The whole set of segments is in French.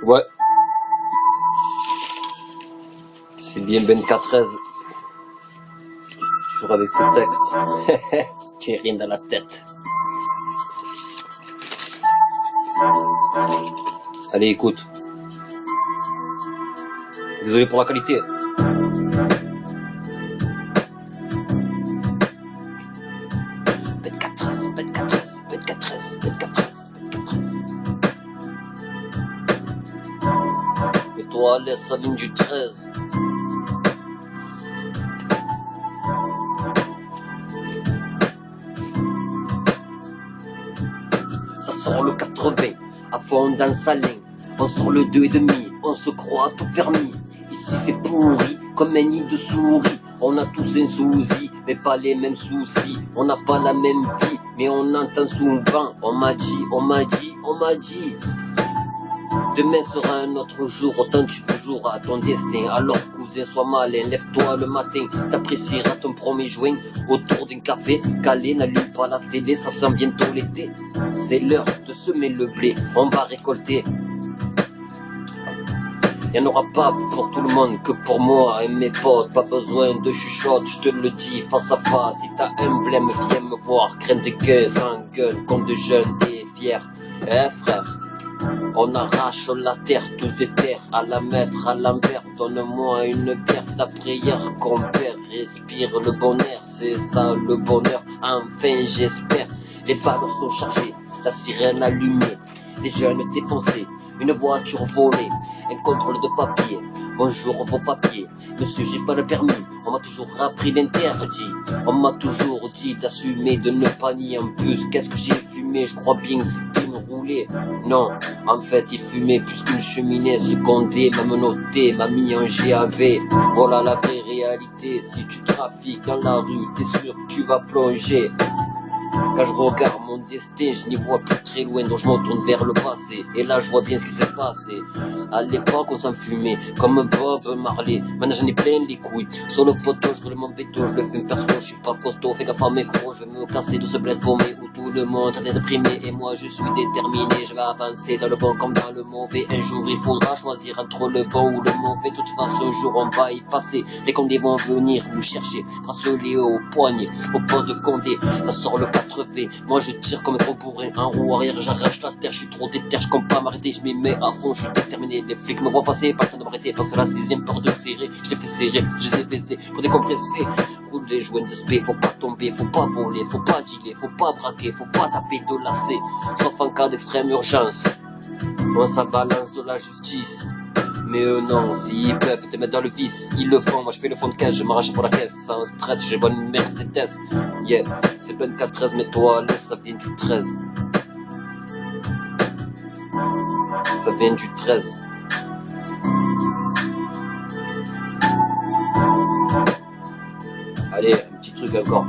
Ouais, c'est bien Ben 13, toujours avec ce texte. J'ai rien dans la tête. Allez, écoute. Désolé pour la qualité. Mais toi, laisse, ça vient du 13. Ça sort le 80, à fond dans sa ligne. On sort le 2,5, on se croit tout permis. Ici c'est pourri, comme un nid de souris. On a tous un souci, mais pas les mêmes soucis. On n'a pas la même vie, mais on entend souvent. On m'a dit, on m'a dit, on m'a dit. Demain sera un autre jour, autant tu joueras à ton destin. Alors cousin, sois malin, lève-toi le matin. T'apprécieras ton premier joint autour d'un café calé. N'allume pas la télé, ça sent bientôt l'été. C'est l'heure de semer le blé, on va récolter. Y'en aura pas pour tout le monde que pour moi et mes potes. Pas besoin de chuchote, je te le dis face à face. Si t'as un blême, viens me voir. Crainte de gueule, sans gueule, comme de jeunes et fiers. Eh frère, on arrache la terre, tous des terres. À la mettre à l'envers, donne-moi une bière. Ta prière qu'on perd, respire le bon air. C'est ça le bonheur, enfin j'espère. Les badres sont chargés, la sirène allumée. Les jeunes défoncés, une voiture volée. Un contrôle de papier, bonjour vos papiers. Monsieur, j'ai pas le permis, on m'a toujours appris l'interdit. On m'a toujours dit d'assumer, de ne pas nier. En plus, qu'est-ce que j'ai fumé? Je crois bien que c'était une roulée. Non, en fait, il fumait plus qu'une cheminée. Secondé, m'a menotté, m'a mis en GAV. Voilà la vraie réalité. Si tu trafiques dans la rue, t'es sûr que tu vas plonger. Quand je regarde mon destin, je n'y vois plus très loin, donc je me tourne vers le passé. Et là, je vois bien ce qui s'est passé. À l'époque, on s'en fumait, comme Bob Marley. Maintenant, j'en ai plein les couilles. Sur le poteau, je roule mon béton, je le fume perso, je suis pas costaud. Fais gaffe à mes crocs, je vais me casser de ce bled paumé où tout le monde est déprimé. Et moi, je suis déterminé, je vais avancer dans le bon comme dans le mauvais. Un jour, il faudra choisir entre le bon ou le mauvais. De toute façon, un jour, on va y passer. Les condés vont venir nous chercher, bracelet au poignet, au poste de Condé. Ça sort le 80. Moi je tire comme un gros bourrin, en roue arrière, j'arrache la terre, je suis trop déter, je compte pas m'arrêter, je m'y mets à fond, je suis déterminé. Les flics me voient passer, pas le temps de m'arrêter, parce que la 6ème peur de serrer, je les fais serrer, je les ai baisés pour décompresser. Roule les joints de spé, faut pas tomber, faut pas voler, faut pas dealer, faut pas braquer, faut pas taper de lacet, sauf en cas d'extrême urgence. On ça balance de la justice. Mais eux non, s'ils peuvent te mettre dans le vice, ils le font. Moi je fais le fond de caisse, je m'arrache pour la caisse. Sans stress, j'ai bonne Mercedes. Yeah, c'est Ben 13, mais toi laisse, ça vient du 13. Ça vient du 13. Allez, un petit truc encore.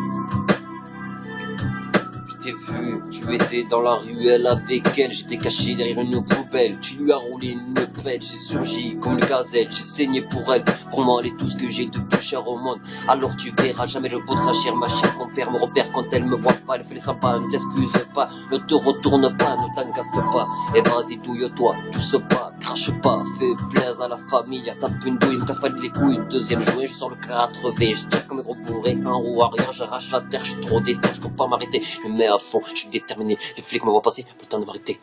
Je t'ai vu, tu étais dans la ruelle avec elle. J'étais caché derrière une poubelle. Tu lui as roulé une pelle. J'ai surgi comme une gazelle. J'ai saigné pour elle. Pour moi, elle est tout ce que j'ai de plus cher au monde. Alors tu verras jamais le beau de sa chair. Ma chère compère me repère quand elle me voit pas. Elle fait les sympas, ne t'excuse pas. Ne te retourne pas, ne t'engaste pas. Et vas-y, douille-toi, tousse pas, crache pas. Fais plaisir à la famille. Tape une douille, me casse pas les couilles. Deuxième joint, je sors le 80. Je tire comme un gros bourré. En roue arrière, j'arrache la terre. Je suis trop déter, je peux pas m'arrêter. Mais à fond, je suis déterminé. Les flics me voient passer, pas le temps de m'arrêter.